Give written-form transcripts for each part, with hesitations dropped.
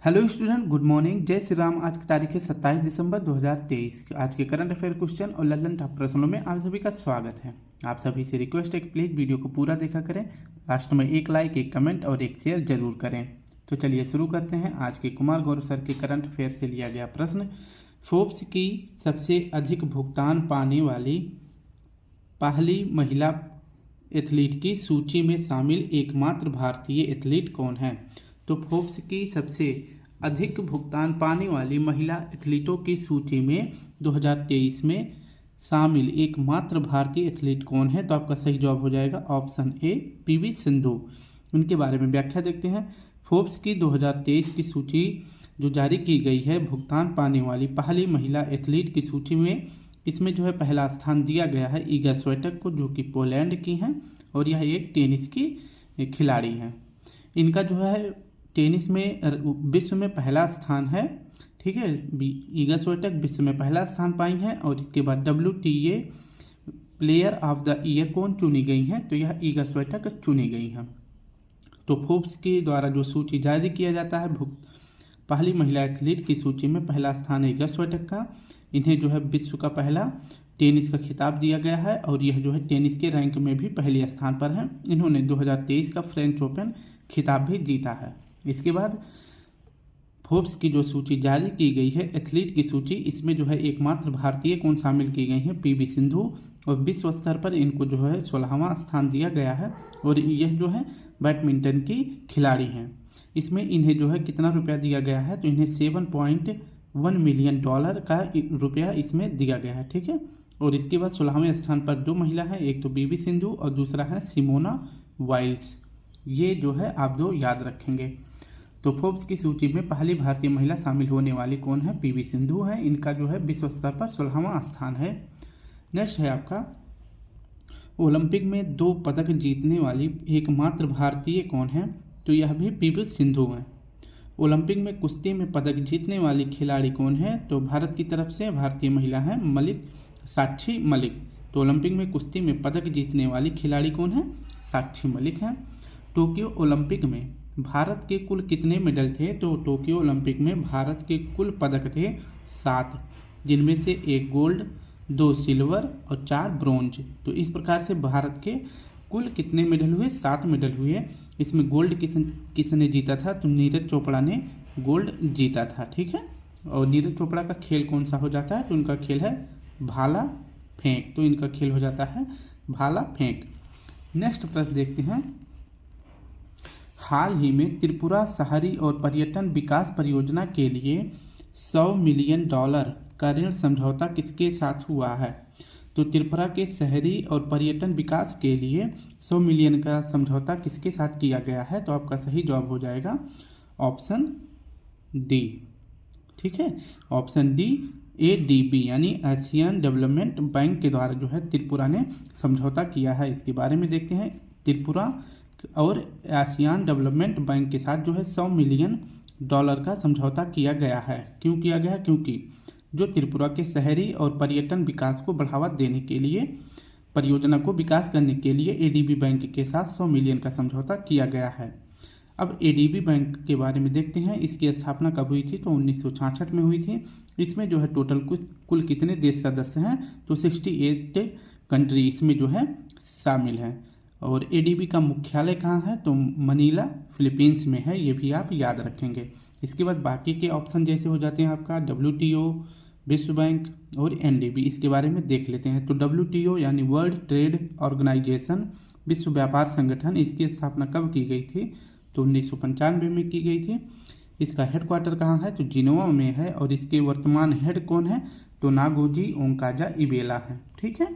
Hello student, good morning. जय श्री राम। आज की तारीख है 27 दिसंबर 2023। आज के करंट अफेयर क्वेश्चन और लल्लन टॉप प्रश्नों में आप सभी का स्वागत है। आप सभी से रिक्वेस्ट है कि प्लीज़ वीडियो को पूरा देखा करें। लास्ट में एक लाइक, एक कमेंट और एक शेयर जरूर करें। तो चलिए शुरू करते हैं। आज के कुमार गौरव सर के करंट अफेयर से लिया गया प्रश्न, फोर्ब्स की सबसे अधिक भुगतान पाने वाली पहली महिला एथलीट की सूची में शामिल एकमात्र भारतीय एथलीट कौन है? तो फोर्ब्स की सबसे अधिक भुगतान पाने वाली महिला एथलीटों की सूची में 2023 में शामिल एकमात्र भारतीय एथलीट कौन है? तो आपका सही जवाब हो जाएगा ऑप्शन ए, पीवी सिंधु। उनके बारे में व्याख्या देखते हैं। फोर्ब्स की 2023 की सूची जो जारी की गई है भुगतान पाने वाली पहली महिला एथलीट की सूची में, इसमें जो है पहला स्थान दिया गया है ईगा स्वीटेक को, जो कि पोलैंड की हैं और यह एक टेनिस की खिलाड़ी हैं। इनका जो है टेनिस में विश्व में पहला स्थान है। ठीक है, ईगा स्वीटेक विश्व में पहला स्थान पाई हैं और इसके बाद WTA player of the year कौन चुनी गई हैं? तो यह ईगा स्वीटेक चुनी गई हैं। तो फोर्ब्स के द्वारा जो सूची जारी किया जाता है पहली महिला एथलीट की सूची में पहला स्थान है ईगा स्वीटेक का। इन्हें जो है विश्व का पहला टेनिस का खिताब दिया गया है और यह जो है टेनिस के रैंक में भी पहले स्थान पर है। इन्होंने 2023 का फ्रेंच ओपन खिताब भी जीता है। इसके बाद फोर्ब्स की जो सूची जारी की गई है एथलीट की सूची, इसमें जो है एकमात्र भारतीय कौन शामिल की गई हैं? पीवी सिंधु। और विश्व स्तर पर इनको जो है 16वां स्थान दिया गया है और यह जो है बैडमिंटन की खिलाड़ी हैं। इसमें इन्हें जो है कितना रुपया दिया गया है? तो इन्हें $7.1 मिलियन का रुपया इसमें दिया गया है। ठीक है, और इसके बाद 16वें स्थान पर दो महिला हैं, एक तो पीवी सिंधु और दूसरा है सिमोना वाइल्स। ये जो है आप दो याद रखेंगे। तो फोर्ब्स की सूची में पहली भारतीय महिला शामिल होने वाली कौन है? पीवी सिंधु है। इनका जो है विश्व स्तर पर 16वां स्थान है। नेक्स्ट है आपका, ओलंपिक में 2 पदक जीतने वाली एकमात्र भारतीय कौन है? तो यह भी पीवी सिंधु है। ओलंपिक में कुश्ती में पदक जीतने वाली खिलाड़ी कौन है? तो भारत की तरफ से भारतीय महिला है साक्षी मलिक। तो ओलंपिक में कुश्ती में पदक जीतने वाली खिलाड़ी कौन है? साक्षी मलिक है। टोक्यो ओलंपिक में भारत के कुल कितने मेडल थे? तो टोक्यो ओलंपिक में भारत के कुल पदक थे 7, जिनमें से 1 गोल्ड, 2 सिल्वर और 4 ब्रोंज। तो इस प्रकार से भारत के कुल कितने मेडल हुए? 7 मेडल हुए। इसमें गोल्ड किसने जीता था? तो नीरज चोपड़ा ने गोल्ड जीता था। ठीक है, और नीरज चोपड़ा का खेल कौन सा हो जाता है? तो उनका खेल है भाला फेंक। तो इनका खेल हो जाता है भाला फेंक। नेक्स्ट प्रश्न देखते हैं। हाल ही में त्रिपुरा शहरी और पर्यटन विकास परियोजना के लिए $100 मिलियन का ऋण समझौता किसके साथ हुआ है? तो त्रिपुरा के शहरी और पर्यटन विकास के लिए 100 मिलियन का समझौता किसके साथ किया गया है? तो आपका सही जवाब हो जाएगा ऑप्शन डी। ठीक है, ऑप्शन डी, ADB यानी एशियन डेवलपमेंट बैंक के द्वारा जो है त्रिपुरा ने समझौता किया है। इसके बारे में देखते हैं। त्रिपुरा और आसियान डेवलपमेंट बैंक के साथ जो है $100 मिलियन का समझौता किया गया है। क्यों किया गया? क्योंकि जो त्रिपुरा के शहरी और पर्यटन विकास को बढ़ावा देने के लिए, परियोजना को विकास करने के लिए ADB बैंक के साथ 100 मिलियन का समझौता किया गया है। अब ADB बैंक के बारे में देखते हैं। इसकी स्थापना कब हुई थी? तो 1966 में हुई थी। इसमें जो है टोटल कुल कितने देश सदस्य हैं? तो 68 कंट्री इसमें जो है शामिल हैं। और ADB का मुख्यालय कहाँ है? तो मनीला फिलीपींस में है। ये भी आप याद रखेंगे। इसके बाद बाकी के ऑप्शन जैसे हो जाते हैं आपका WTO, विश्व बैंक और NDB। इसके बारे में देख लेते हैं। तो WTO यानी वर्ल्ड ट्रेड ऑर्गेनाइजेशन, विश्व व्यापार संगठन, इसकी स्थापना कब की गई थी? तो 1995 में की गई थी। इसका हेडक्वार्टर कहाँ है? तो जिनोवा में है। और इसके वर्तमान हेड कौन है? तो नागोजी ओंकाजा इबेला है। ठीक है,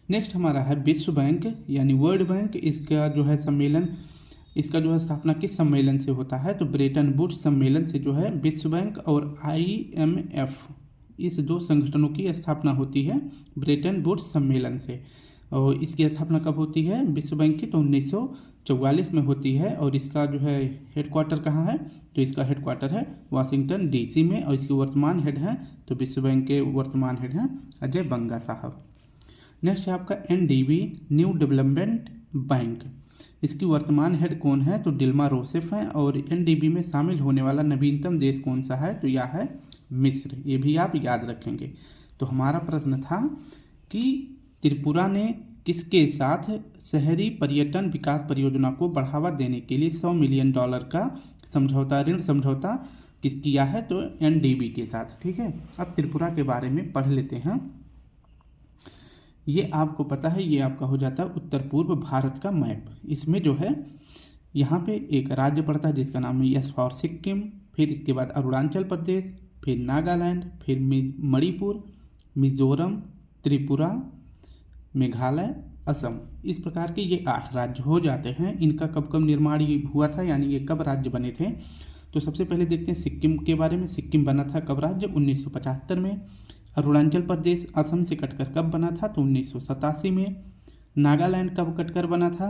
नेक्स्ट हमारा है विश्व बैंक यानी वर्ल्ड बैंक। इसका जो है सम्मेलन, इसका जो है स्थापना किस सम्मेलन से होता है? तो ब्रेटन वुड्स सम्मेलन से जो है विश्व बैंक और IMF, इस 2 संगठनों की स्थापना होती है ब्रेटन वुड्स सम्मेलन से। और इसकी स्थापना कब होती है विश्व बैंक की? तो 1944 में होती है। और इसका जो है हेडक्वार्टर कहाँ है? तो इसका हेडक्वार्टर है वाशिंगटन DC में। और इसके वर्तमान हेड हैं, तो विश्व बैंक के वर्तमान हेड हैं अजय बंगा साहब। नेक्स्ट है आपका NDB, न्यू डेवलपमेंट बैंक। इसकी वर्तमान हेड कौन है? तो डिल्मा रूसेफ हैं। और एनडीबी में शामिल होने वाला नवीनतम देश कौन सा है? तो यह है मिस्र। ये भी आप याद रखेंगे। तो हमारा प्रश्न था कि त्रिपुरा ने किसके साथ शहरी पर्यटन विकास परियोजना को बढ़ावा देने के लिए $100 मिलियन का समझौता, ऋण समझौता किस किया है? तो एनडीबी के साथ। ठीक है, अब त्रिपुरा के बारे में पढ़ लेते हैं। ये आपको पता है, ये आपका हो जाता है उत्तर पूर्व भारत का मैप। इसमें जो है यहाँ पे एक राज्य पड़ता है जिसका नाम है यस फॉर सिक्किम, फिर इसके बाद अरुणाचल प्रदेश, फिर नागालैंड, फिर मणिपुर, मिजोरम, त्रिपुरा, मेघालय, असम। इस प्रकार के ये 8 राज्य हो जाते हैं। इनका कब कब निर्माण ये हुआ था, यानी ये कब राज्य बने थे? तो सबसे पहले देखते हैं सिक्किम के बारे में। सिक्किम बना था कब राज्य? 1975 में। अरुणाचल प्रदेश असम से कटकर कब बना था? तो 1987 में। नागालैंड कब कटकर बना था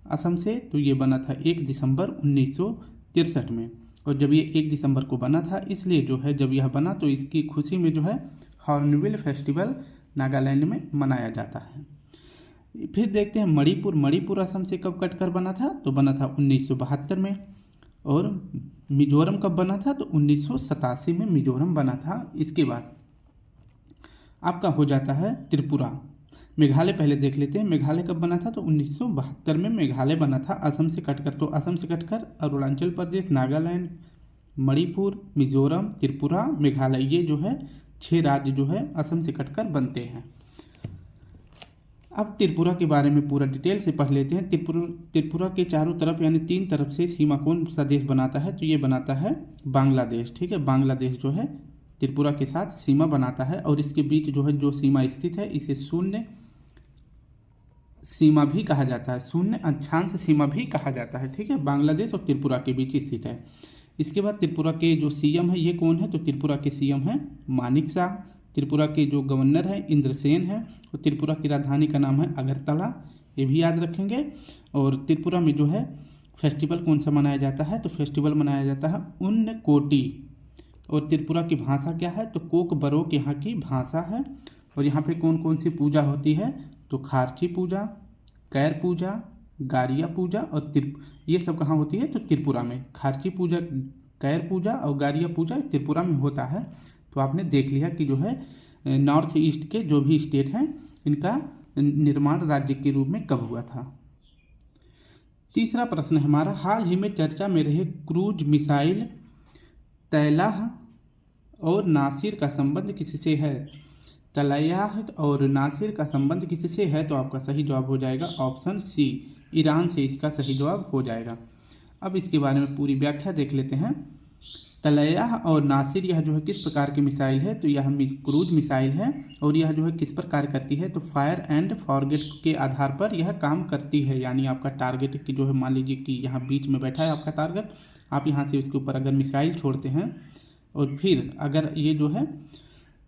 असम से? तो ये बना था 1 दिसंबर 1963 में। और जब ये 1 दिसंबर को बना था, इसलिए जो है जब यह बना तो इसकी खुशी में जो है हॉर्नबिल फेस्टिवल नागालैंड में मनाया जाता है। फिर देखते हैं मणिपुर। मणिपुर असम से कब कटकर बना था? तो बना था 1972 में। और मिजोरम कब बना था? तो 1987 में मिजोरम बना था। इसके बाद आपका हो जाता है त्रिपुरा। मेघालय पहले देख लेते हैं। मेघालय कब बना था? तो 1972 में मेघालय बना था असम से कटकर। तो असम से कटकर अरुणाचल प्रदेश, नागालैंड, मणिपुर, मिजोरम, त्रिपुरा, मेघालय, ये जो है 6 राज्य जो है असम से कटकर बनते हैं। अब त्रिपुरा के बारे में पूरा डिटेल से पढ़ लेते हैं। त्रिपुरा के चारों तरफ यानी 3 तरफ से सीमा कौन सा देश बनाता है? तो ये बनाता है बांग्लादेश। ठीक है, बांग्लादेश जो है त्रिपुरा के साथ सीमा बनाता है। और इसके बीच जो है जो सीमा स्थित है इसे शून्य सीमा भी कहा जाता है, शून्य अक्षांश सीमा भी कहा जाता है। ठीक है, बांग्लादेश और त्रिपुरा के बीच स्थित है। इसके बाद त्रिपुरा के जो सीएम है ये कौन है? तो त्रिपुरा के सीएम है मानिक शाह। त्रिपुरा के जो गवर्नर है इंद्रसेन है। और त्रिपुरा की राजधानी का नाम है अगरतला, ये भी याद रखेंगे। और त्रिपुरा में जो है फेस्टिवल कौन सा मनाया जाता है? तो फेस्टिवल मनाया जाता है उन्नकोटी। और त्रिपुरा की भाषा क्या है? तो कोक बरोक यहाँ की भाषा है। और यहाँ पे कौन कौन सी पूजा होती है? तो खारची पूजा, कैर पूजा, गारिया पूजा और ये सब कहाँ होती है? तो त्रिपुरा में। खारची पूजा, कैर पूजा और गारिया पूजा त्रिपुरा में होता है। तो आपने देख लिया कि जो है नॉर्थ ईस्ट के जो भी स्टेट हैं इनका निर्माण राज्य के रूप में कब हुआ था। तीसरा प्रश्न है हमारा, हाल ही में चर्चा में रहे क्रूज मिसाइल तैलाह और नासिर का संबंध किससे है? तलैयाह और नासिर का संबंध किससे है? तो आपका सही जवाब हो जाएगा ऑप्शन सी, ईरान से इसका सही जवाब हो जाएगा। अब इसके बारे में पूरी व्याख्या देख लेते हैं। तलैयाह और नासिर यह जो है किस प्रकार की मिसाइल है? तो यह क्रूज मिसाइल है। और यह जो है किस पर कार्य करती है? तो फायर एंड फॉरगेट के आधार पर यह काम करती है। यानी आपका टारगेट की जो है, मान लीजिए कि यहाँ बीच में बैठा है आपका टारगेट, आप यहाँ से उसके ऊपर अगर मिसाइल छोड़ते हैं और फिर अगर ये जो है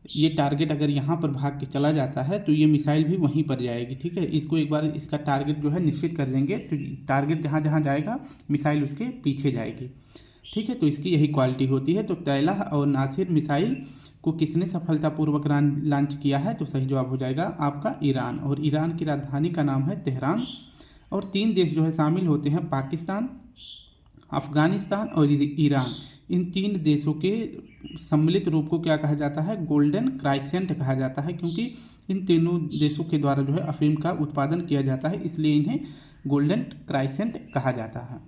ये टारगेट अगर यहाँ पर भाग के चला जाता है तो ये मिसाइल भी वहीं पर जाएगी। ठीक है, इसको एक बार इसका टारगेट जो है निश्चित कर देंगे तो टारगेट जहाँ जहाँ जाएगा मिसाइल उसके पीछे जाएगी। ठीक है, तो इसकी यही क्वालिटी होती है। तो तैलाह और नासिर मिसाइल को किसने सफलतापूर्वक लॉन्च किया है? तो सही जवाब हो जाएगा आपका ईरान। और ईरान की राजधानी का नाम है तेहरान। और 3 देश जो है शामिल होते हैं, पाकिस्तान, अफगानिस्तान और ईरान। इन 3 देशों के सम्मिलित रूप को क्या कहा जाता है? गोल्डन क्राइसेंट कहा जाता है, क्योंकि इन तीनों देशों के द्वारा जो है अफीम का उत्पादन किया जाता है, इसलिए इन्हें गोल्डन क्राइसेंट कहा जाता है।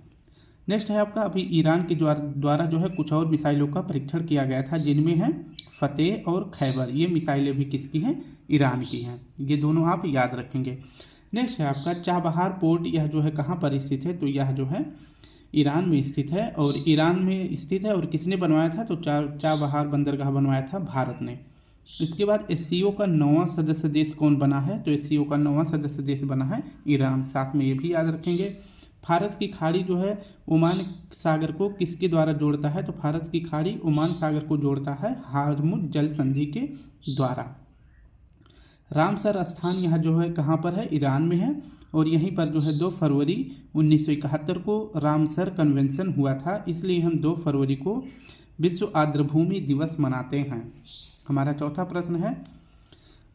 नेक्स्ट है आपका, अभी ईरान के द्वारा जो है कुछ और मिसाइलों का परीक्षण किया गया था, जिनमें है फतेह और खैबर। ये मिसाइलें भी किसकी हैं? ईरान की हैं। ये दोनों आप याद रखेंगे। नेक्स्ट है आपका चाबहार पोर्ट। यह जो है कहाँ पर स्थित है? तो यह जो है ईरान में स्थित है। और ईरान में स्थित है और किसने बनवाया था? तो चाबहार बंदरगाह बनवाया था भारत ने। इसके बाद एससीओ का 9वां सदस्य देश कौन बना है? तो एससीओ का 9वां सदस्य देश बना है ईरान। साथ में ये भी याद रखेंगे। फारस की खाड़ी जो है ओमान सागर को किसके द्वारा जोड़ता है? तो फारस की खाड़ी ओमान सागर को जोड़ता है हार्मुज जल संधि के द्वारा। रामसर स्थान यह जो है कहाँ पर है? ईरान में है। और यहीं पर जो है 2 फरवरी 1971 को रामसर कन्वेंशन हुआ था, इसलिए हम 2 फरवरी को विश्व आर्द्रभूमि दिवस मनाते हैं। हमारा चौथा प्रश्न है,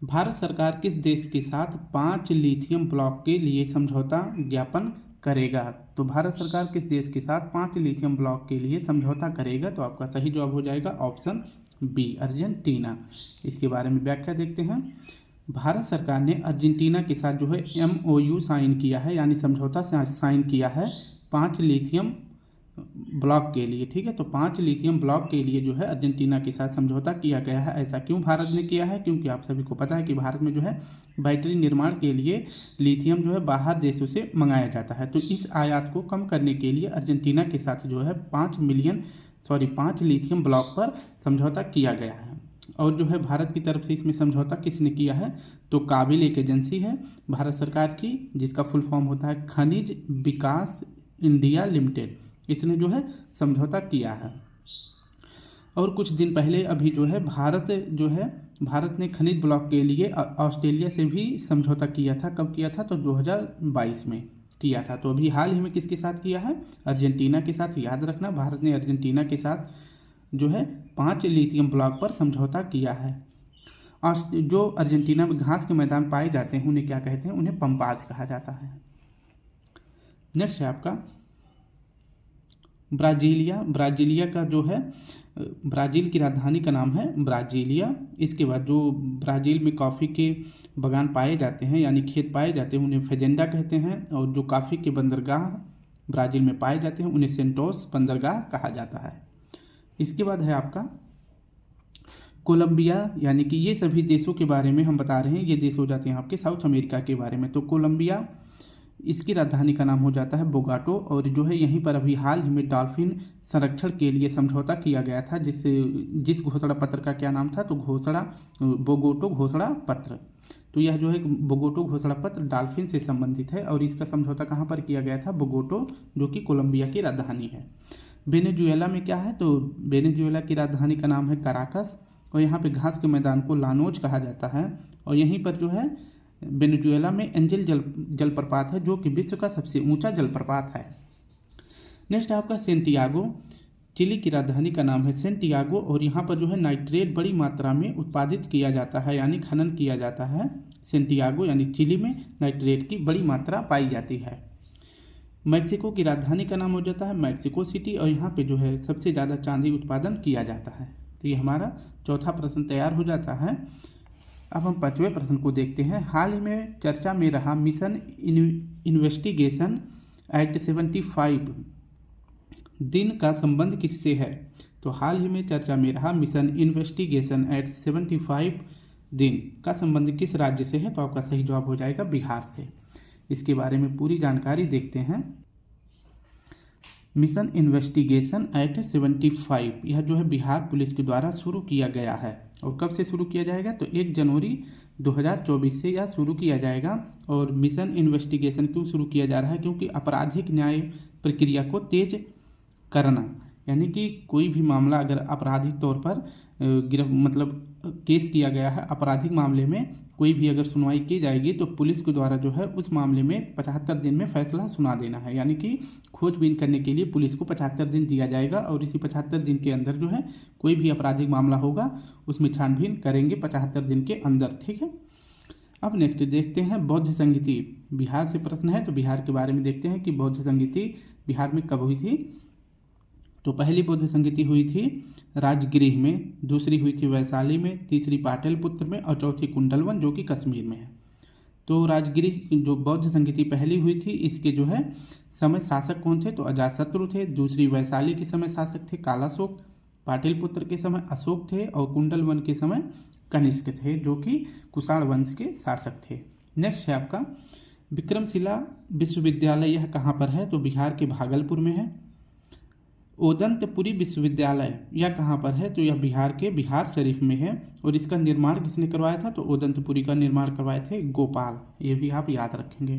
भारत सरकार किस देश के साथ 5 लिथियम ब्लॉक के लिए समझौता ज्ञापन करेगा। तो भारत सरकार किस देश के साथ 5 लिथियम ब्लॉक के लिए समझौता करेगा? तो आपका सही जवाब हो जाएगा ऑप्शन बी, अर्जेंटीना। इसके बारे में व्याख्या देखते हैं। भारत सरकार ने अर्जेंटीना के साथ जो है MOU साइन किया है, यानी समझौता साइन किया है 5 लिथियम ब्लॉक के लिए। ठीक है, तो 5 लिथियम ब्लॉक के लिए जो है अर्जेंटीना के साथ समझौता किया गया है। ऐसा क्यों भारत ने किया है? क्योंकि आप सभी को पता है कि भारत में जो है बैटरी निर्माण के लिए लिथियम जो है बाहर देशों से मंगाया जाता है। तो इस आयात को कम करने के लिए अर्जेंटीना के साथ जो है 5 लिथियम ब्लॉक पर समझौता किया गया है। और जो है भारत की तरफ से इसमें समझौता किसने किया है? तो काबिल एक एजेंसी है भारत सरकार की, जिसका फुल फॉर्म होता है खनिज विकास इंडिया लिमिटेड। इसने जो है समझौता किया है। और कुछ दिन पहले अभी जो है भारत ने खनिज ब्लॉक के लिए ऑस्ट्रेलिया से भी समझौता किया था। कब किया था? तो 2022 में किया था। तो अभी हाल ही में किसके साथ किया है? अर्जेंटीना के साथ। याद रखना, भारत ने अर्जेंटीना के साथ जो है 5 लिथियम ब्लॉक पर समझौता किया है। जो अर्जेंटीना में घास के मैदान पाए जाते हैं उन्हें क्या कहते हैं? उन्हें पंपाज कहा जाता है। नेक्स्ट है आपका ब्राजीलिया का जो है ब्राज़ील की राजधानी का नाम है ब्राजीलिया। इसके बाद जो ब्राज़ील में कॉफ़ी के बागान पाए जाते हैं, यानी खेत पाए जाते हैं, उन्हें फेजेंडा कहते हैं। और जो कॉफ़ी के बंदरगाह ब्राज़ील में पाए जाते हैं उन्हें सेंटोस बंदरगाह कहा जाता है। इसके बाद है आपका कोलंबिया, यानी कि ये सभी देशों के बारे में हम बता रहे हैं। ये देश हो जाते हैं आपके साउथ अमेरिका के बारे में। तो कोलंबिया, इसकी राजधानी का नाम हो जाता है बोगोटा। और जो है यहीं पर अभी हाल ही में डॉल्फिन संरक्षण के लिए समझौता किया गया था, जिस घोषणा पत्र का क्या नाम था? तो बोगोटा घोषणा पत्र। तो यह जो है बोगोटा घोषणा पत्र डॉल्फिन से संबंधित है और इसका समझौता कहाँ पर किया गया था? बोगोटा, जो कि कोलंबिया की राजधानी है। वेनेजुएला में क्या है? तो वेनेजुएला की राजधानी का नाम है कराकस। और यहाँ पे घास के मैदान को लानोज कहा जाता है। और यहीं पर जो है वेनेजुएला में एंजल जलप्रपात है, जो कि विश्व का सबसे ऊंचा जलप्रपात है। नेक्स्ट है आपका सेंटियागो। चिली की राजधानी का नाम है सेंटियागो। और यहाँ पर जो है नाइट्रेट बड़ी मात्रा में उत्पादित किया जाता है, यानी खनन किया जाता है। सेंटियागो यानी चिली में नाइट्रेट की बड़ी मात्रा पाई जाती है। मैक्सिको की राजधानी का नाम हो जाता है मैक्सिको सिटी। और यहाँ पे जो है सबसे ज़्यादा चांदी उत्पादन किया जाता है। तो ये हमारा चौथा प्रश्न तैयार हो जाता है। अब हम 5वें प्रश्न को देखते हैं। हाल ही में चर्चा में रहा मिशन इन्वेस्टिगेशन एक्ट 75 दिन का संबंध किससे है? तो हाल ही में चर्चा में रहा मिशन इन्वेस्टिगेशन एक्ट 75 दिन का संबंध किस राज्य से है? तो आपका सही जवाब हो जाएगा बिहार से। इसके बारे में पूरी जानकारी देखते हैं। मिशन इन्वेस्टिगेशन एक्ट 75 यह जो है बिहार पुलिस के द्वारा शुरू किया गया है। और कब से शुरू किया जाएगा? तो 1 जनवरी 2024 से यह शुरू किया जाएगा। और मिशन इन्वेस्टिगेशन क्यों शुरू किया जा रहा है? क्योंकि आपराधिक न्याय प्रक्रिया को तेज करना, यानी कि कोई भी मामला अगर आपराधिक तौर पर केस किया गया है, आपराधिक मामले में कोई भी अगर सुनवाई की जाएगी तो पुलिस के द्वारा जो है उस मामले में 75 दिन में फैसला सुना देना है। यानी कि खोजबीन करने के लिए पुलिस को 75 दिन दिया जाएगा और इसी 75 दिन के अंदर जो है कोई भी आपराधिक मामला होगा उसमें छानबीन करेंगे 75 दिन के अंदर। ठीक है, अब नेक्स्ट देखते हैं बौद्ध संगीति। बिहार से प्रश्न है, तो बिहार के बारे में देखते हैं कि बौद्ध संगीति बिहार में कब हुई थी। तो पहली बौद्ध संगीति हुई थी राजगृह में, दूसरी हुई थी वैशाली में, तीसरी पाटलिपुत्र में और चौथी कुंडलवन जो कि कश्मीर में है। तो राजगृह जो बौद्ध संगीति पहली हुई थी, इसके जो है समय शासक कौन थे? तो अजातशत्रु थे। दूसरी वैशाली के समय शासक थे कालाशोक, पाटलिपुत्र के समय अशोक थे और कुंडलवन के समय कनिष्क थे, जो कि कुषाण वंश के शासक थे। नेक्स्ट है आपका विक्रमशिला विश्वविद्यालय। यह कहाँ पर है? तो बिहार के भागलपुर में है। ओदंतपुरी विश्वविद्यालय यह कहाँ पर है? तो यह बिहार के बिहार शरीफ में है। और इसका निर्माण किसने करवाया था? तो ओदंतपुरी का निर्माण करवाए थे गोपाल। ये भी आप याद रखेंगे।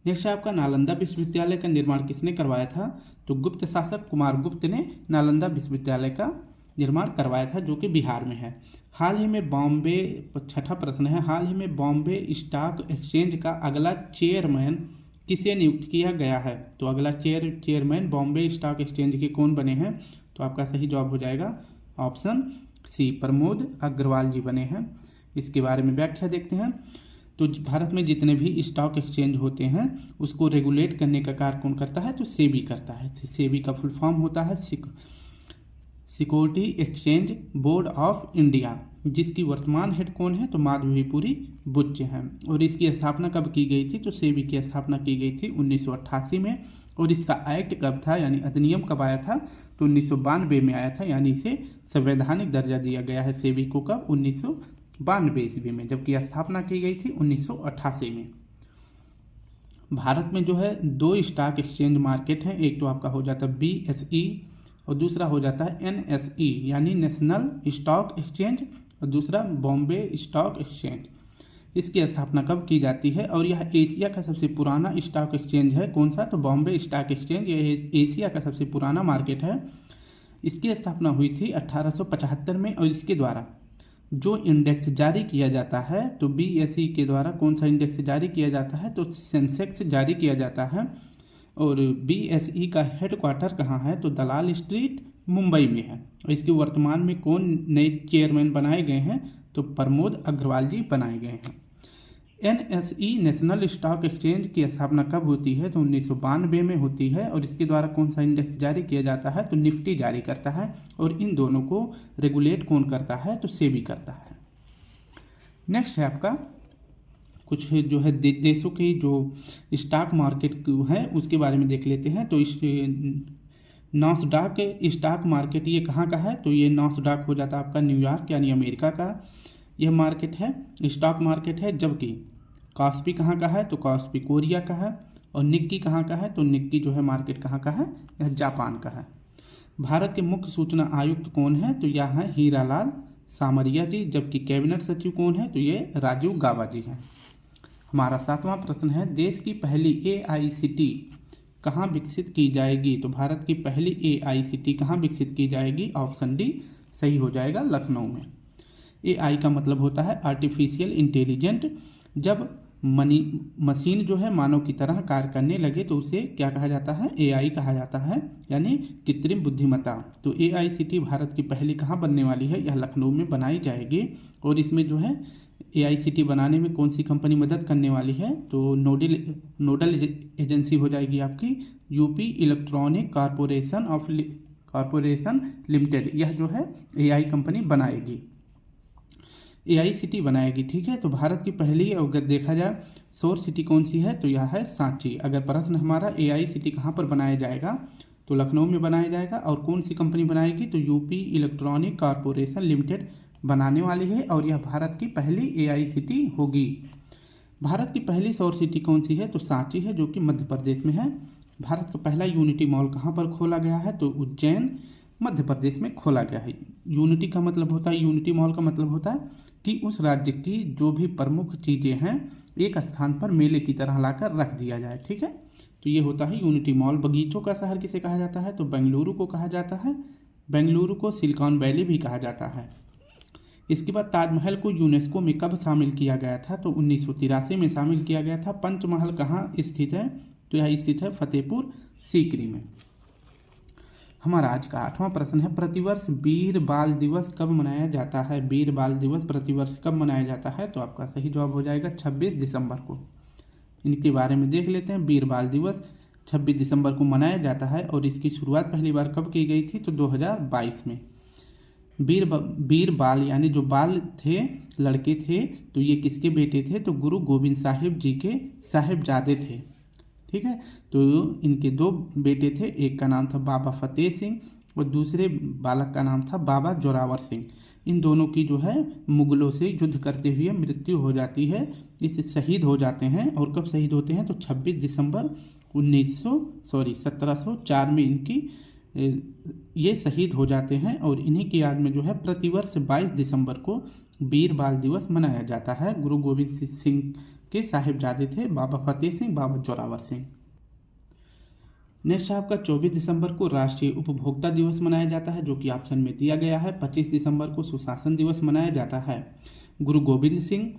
नेक्स्ट है आपका नालंदा विश्वविद्यालय का निर्माण किसने करवाया था? तो गुप्त शासक कुमार गुप्त ने नालंदा विश्वविद्यालय का निर्माण करवाया था, जो कि बिहार में है। हाल ही में बॉम्बे, छठा प्रश्न है, हाल ही में बॉम्बे स्टॉक एक्सचेंज का अगला चेयरमैन किसे नियुक्त किया गया है? तो अगला चेयरमैन बॉम्बे स्टॉक एक्सचेंज के कौन बने हैं? तो आपका सही जवाब हो जाएगा ऑप्शन सी, प्रमोद अग्रवाल जी बने हैं। इसके बारे में व्याख्या देखते हैं। तो भारत में जितने भी स्टॉक एक्सचेंज होते हैं उसको रेगुलेट करने का कार्य कौन करता है? तो सेबी करता है। सेबी का फुल फॉर्म होता है security exchange board of India, जिसकी वर्तमान हेड कौन है? तो माधवीपुरी बुच्चे हैं। और इसकी स्थापना कब की गई थी? तो सेबी की स्थापना की गई थी 1988 में। और इसका एक्ट कब था, यानी अधिनियम कब आया था? तो 1992 में आया था, यानी इसे संवैधानिक दर्जा दिया गया है सेबी को। कब? 1992 ईस्वी में, जबकि स्थापना की गई थी 1988 में। भारत में जो है 2 स्टॉक एक्सचेंज मार्केट हैं, एक तो आपका हो जाता है BSE और दूसरा हो जाता है NSE यानी नेशनल स्टॉक एक्सचेंज, और दूसरा बॉम्बे स्टॉक एक्सचेंज। इसकी स्थापना कब की जाती है? और यह एशिया का सबसे पुराना स्टॉक एक्सचेंज है। कौन सा? तो बॉम्बे स्टॉक एक्सचेंज। यह एशिया का सबसे पुराना मार्केट है। इसकी स्थापना हुई थी 1875 में। और इसके द्वारा जो इंडेक्स जारी किया जाता है, तो BSE के द्वारा कौन सा इंडेक्स जारी किया जाता है? तो सेंसेक्स जारी किया जाता है। और BSE का हेडक्वार्टर कहाँ है? तो दलाल स्ट्रीट मुंबई में है। और इसके वर्तमान में कौन नए चेयरमैन बनाए गए हैं? तो प्रमोद अग्रवाल जी बनाए गए हैं। NSE नेशनल स्टॉक एक्सचेंज की स्थापना कब होती है? तो 1992 में होती है। और इसके द्वारा कौन सा इंडेक्स जारी किया जाता है? तो निफ्टी जारी करता है। और इन दोनों को रेगुलेट कौन करता है? तो सेबी करता है। नेक्स्ट है आपका कुछ जो है देशों की जो स्टॉक मार्केट है उसके बारे में देख लेते हैं। तो इस नॉस्डाक स्टॉक मार्केट ये कहाँ का है? तो ये नॉस्डाक हो जाता है आपका न्यूयॉर्क यानी अमेरिका का यह मार्केट है, स्टॉक मार्केट है। जबकि कॉस्पी कहाँ का है? तो कॉस्पी कोरिया का है। और निक्की कहाँ का है? तो निक्की जो है मार्केट कहाँ का है? यह जापान का है। भारत के मुख्य सूचना आयुक्त कौन है? तो यह है हीरालाल सामरिया जी। जबकि कैबिनेट सचिव कौन है? तो ये राजीव गाबा जी हैं। हमारा 7वां प्रश्न है, देश की पहली AICT कहाँ विकसित की जाएगी? तो भारत की पहली AICT कहाँ विकसित की जाएगी? ऑप्शन डी सही हो जाएगा, लखनऊ में। AI का मतलब होता है आर्टिफिशियल इंटेलिजेंट। जब मशीन जो है मानव की तरह कार्य करने लगे तो उसे क्या कहा जाता है? AI कहा जाता है, यानी कृत्रिम बुद्धिमत्ता। तो AICT भारत की पहली कहाँ बनने वाली है? यह लखनऊ में बनाई जाएगी। और इसमें जो है AICT बनाने में कौन सी कंपनी मदद करने वाली है? तो नोडल एजेंसी हो जाएगी आपकी UP इलेक्ट्रॉनिक कॉरपोरेशन लिमिटेड। यह जो है AI कंपनी बनाएगी, AICT बनाएगी। ठीक है। तो भारत की पहली अगर देखा जाए सौर सिटी कौन सी है? तो यह है सांची। अगर प्रश्न हमारा AICT कहाँ पर बनाया जाएगा? तो लखनऊ में बनाया जाएगा। और कौन सी कंपनी बनाएगी? तो UP इलेक्ट्रॉनिक कॉरपोरेशन लिमिटेड बनाने वाली है। और यह भारत की पहली AICT होगी। भारत की पहली सौर सिटी कौन सी है? तो सांची है, जो कि मध्य प्रदेश में है। भारत का पहला यूनिटी मॉल कहाँ पर खोला गया है? तो उज्जैन मध्य प्रदेश में खोला गया है। यूनिटी का मतलब होता है, यूनिटी मॉल का मतलब होता है कि उस राज्य की जो भी प्रमुख चीज़ें हैं एक स्थान पर मेले की तरह लाकर रख दिया जाए। ठीक है। तो ये होता है यूनिटी मॉल। बगीचों का शहर किसे कहा जाता है? तो बेंगलुरु को कहा जाता है। बेंगलुरु को सिलिकॉन वैली भी कहा जाता है। इसके बाद ताजमहल को यूनेस्को में कब शामिल किया गया था? तो 1983 में शामिल किया गया था। पंचमहल कहाँ स्थित है? तो यह स्थित है फतेहपुर सीकरी में। हमारा आज का 8वां प्रश्न है, प्रतिवर्ष वीर बाल दिवस कब मनाया जाता है? वीर बाल दिवस प्रतिवर्ष कब मनाया जाता है? तो आपका सही जवाब हो जाएगा 26 दिसंबर को। इनके बारे में देख लेते हैं। वीर बाल दिवस 26 दिसंबर को मनाया जाता है। और इसकी शुरुआत पहली बार कब की गई थी? तो 2022 में। वीर बाल यानी जो बाल थे, लड़के थे, तो ये किसके बेटे थे? तो गुरु गोविंद साहिब जी के साहिबजादे थे। ठीक है। तो इनके 2 बेटे थे, एक का नाम था बाबा फतेह सिंह और दूसरे बालक का नाम था बाबा जोरावर सिंह। इन दोनों की जो है मुगलों से युद्ध करते हुए मृत्यु हो जाती है। इससे शहीद हो जाते हैं। और कब शहीद होते हैं? तो 26 दिसंबर 1704 में इनकी ये शहीद हो जाते हैं। और इन्हीं की याद में जो है प्रतिवर्ष 22 दिसंबर को वीर बाल दिवस मनाया जाता है। गुरु गोविंद सिंह के साहिबजादे थे बाबा फतेह सिंह, बाबा जोरावर सिंह। नेक्स्ट आपका 24 दिसंबर को राष्ट्रीय उपभोक्ता दिवस मनाया जाता है, जो कि ऑप्शन में दिया गया है। 25 दिसंबर को सुशासन दिवस मनाया जाता है। गुरु गोविंद सिंह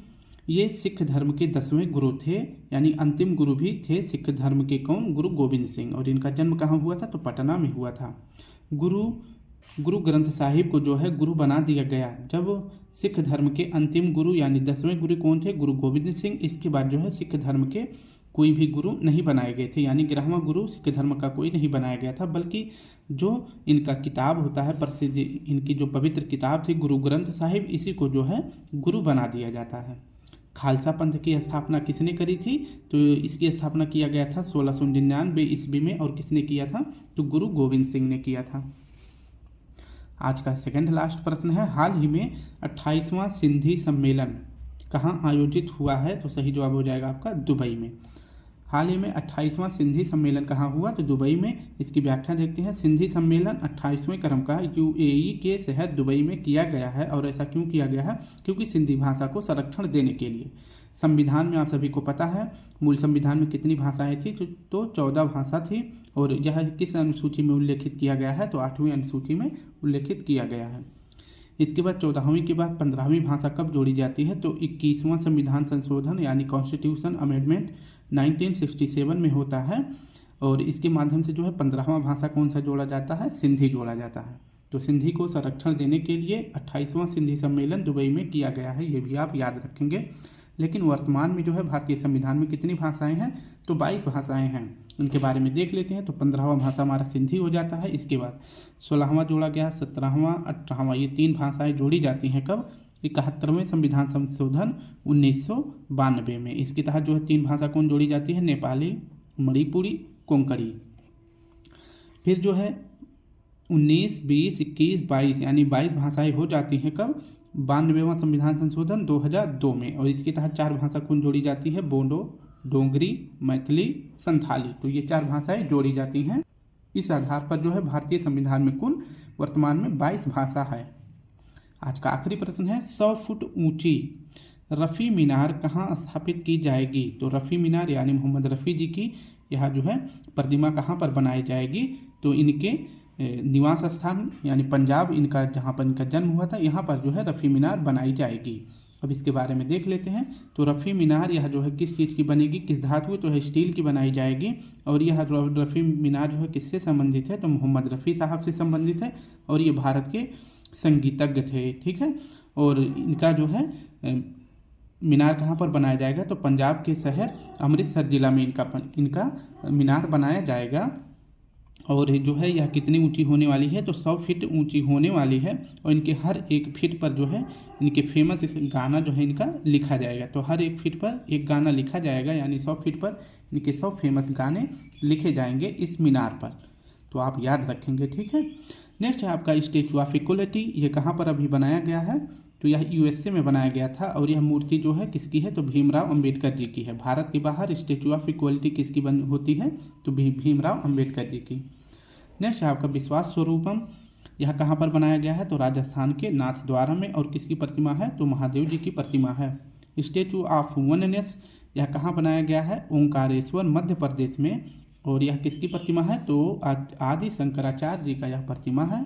ये सिख धर्म के 10वें गुरु थे, यानी अंतिम गुरु भी थे सिख धर्म के। कौन? गुरु गोविंद सिंह। और इनका जन्म कहाँ हुआ था? तो पटना में हुआ था। गुरु गुरु ग्रंथ साहिब को जो है गुरु बना दिया गया। जब सिख धर्म के अंतिम गुरु यानी 10वें गुरु कौन थे? गुरु गोविंद सिंह। इसके बाद जो है सिख धर्म के कोई भी गुरु नहीं बनाए गए थे, यानी 11वां गुरु सिख धर्म का कोई नहीं बनाया गया था, बल्कि जो इनका किताब होता है प्रसिद्ध, इनकी जो पवित्र किताब थी गुरु ग्रंथ साहिब, इसी को जो है गुरु बना दिया जाता है। खालसा पंथ की स्थापना किसने करी थी? तो इसकी स्थापना किया गया था 1699 ईस्वी में। और किसने किया था? तो गुरु गोविंद सिंह ने किया था। आज का सेकंड लास्ट प्रश्न है, हाल ही में 28वां सिंधी सम्मेलन कहाँ आयोजित हुआ है? तो सही जवाब हो जाएगा आपका दुबई में। हाल ही में 28वां सिंधी सम्मेलन कहाँ हुआ? तो दुबई में। इसकी व्याख्या देखते हैं। सिंधी सम्मेलन 28वें क्रम का यूएई के शहर दुबई में किया गया है। और ऐसा क्यों किया गया है? क्योंकि सिंधी भाषा को संरक्षण देने के लिए। संविधान में आप सभी को पता है मूल संविधान में कितनी भाषाएं थी? तो 14 भाषा थी। और यह किस अनुसूची में उल्लेखित किया गया है? तो 8वीं अनुसूची में उल्लेखित किया गया है। इसके बाद 14वीं के बाद 15वीं भाषा कब जोड़ी जाती है? तो 21वां संविधान संशोधन यानी कॉन्स्टिट्यूशन अमेंडमेंट 1967 में होता है। और इसके माध्यम से जो है 15वां भाषा कौन सा जोड़ा जाता है? सिंधी जोड़ा जाता है। तो सिंधी को संरक्षण देने के लिए 28वां सिंधी सम्मेलन दुबई में किया गया है, ये भी आप याद रखेंगे। लेकिन वर्तमान में जो है भारतीय संविधान में कितनी भाषाएं हैं? तो 22 भाषाएं हैं। उनके बारे में देख लेते हैं। तो 15वां भाषा हमारा सिंधी हो जाता है। इसके बाद 16वां जोड़ा गया, 17वां, 18वां, ये 3 भाषाएं जोड़ी जाती हैं कब? 71वें संविधान संशोधन 1992 में। इसके तहत जो है 3 भाषा कौन जोड़ी जाती है? नेपाली, मणिपुरी, कोंकणी। फिर जो है 19, 20, 21, 22 यानी 22 भाषाएं हो जाती हैं कब? 92वां संविधान संशोधन 2002 में। और इसके तहत 4 भाषा कौन जोड़ी जाती है? बोडो, डोगरी, मैथिली, संथाली। तो ये 4 भाषाएं जोड़ी जाती हैं। इस आधार पर जो है भारतीय संविधान में कुल वर्तमान में 22 भाषा है। आज का आखिरी प्रश्न है, 100 फुट ऊंची रफ़ी मीनार कहाँ स्थापित की जाएगी? तो रफ़ी मीनार यानी मोहम्मद रफ़ी जी की यह जो है प्रतिमा कहाँ पर बनाई जाएगी? तो इनके निवास स्थान यानी पंजाब, इनका जहाँ पर इनका जन्म हुआ था, यहाँ पर जो है रफ़ी मीनार बनाई जाएगी। अब इसके बारे में देख लेते हैं। तो रफ़ी मीनार यह जो है किस चीज़ की बनेगी, किस धातु? तो है स्टील की बनाई जाएगी। और यह रफ़ी मीनार जो है किससे संबंधित है? तो मोहम्मद रफ़ी साहब से संबंधित है। और ये भारत के संगीतज्ञ थे, ठीक है। और इनका जो है मीनार कहाँ पर बनाया जाएगा? तो पंजाब के शहर अमृतसर जिला में इनका मीनार बनाया जाएगा। और जो है यह कितनी ऊंची होने वाली है? तो 100 फीट ऊंची होने वाली है। और इनके हर एक फीट पर जो है इनके फेमस गाना जो है इनका लिखा जाएगा। तो हर एक फीट पर एक गाना लिखा जाएगा, यानी 100 फीट पर इनके 100 फेमस गाने लिखे जाएंगे इस मीनार पर। तो आप याद रखेंगे, ठीक है। नेक्स्ट है आपका स्टैचू ऑफ इक्वलिटी। ये कहाँ पर अभी बनाया गया है? तो यह यूएसए में बनाया गया था। और यह मूर्ति जो है किसकी है? तो भीमराव अंबेडकर जी की है। भारत के बाहर स्टैचू ऑफ इक्वलिटी किसकी होती है? तो भीमराव अंबेडकर जी की। नेक्स्ट है आपका विश्वास स्वरूपम। यह कहाँ पर बनाया गया है? तो राजस्थान के नाथद्वारा में। और किसकी प्रतिमा है? तो महादेव जी की प्रतिमा है। स्टैचू ऑफ वननेस यह कहाँ बनाया गया है? ओंकारेश्वर मध्य प्रदेश में। और यह किसकी प्रतिमा है? तो आदि शंकराचार्य जी का यह प्रतिमा है।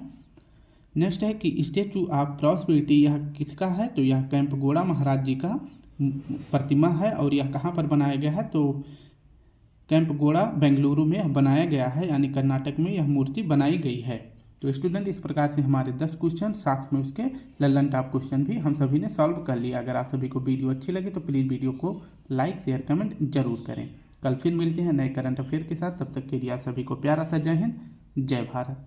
नेक्स्ट है कि स्टैचू ऑफ प्रॉस्पेरिटी यह किसका है? तो यह कैंपगोड़ा महाराज जी का प्रतिमा है। और यह कहाँ पर बनाया गया है? तो कैंपगोड़ा बेंगलुरु में बनाया गया है, यानी कर्नाटक में यह मूर्ति बनाई गई है। तो स्टूडेंट, इस प्रकार से हमारे 10 क्वेश्चन साथ में उसके लल्लन टॉप क्वेश्चन भी हम सभी ने सॉल्व कर लिया। अगर आप सभी को वीडियो अच्छी लगे तो प्लीज़ वीडियो को लाइक, शेयर, कमेंट जरूर करें। कल फिर मिलते हैं नए करंट अफेयर के साथ। तब तक के लिए आप सभी को प्यारा सा जय हिंद, जय भारत।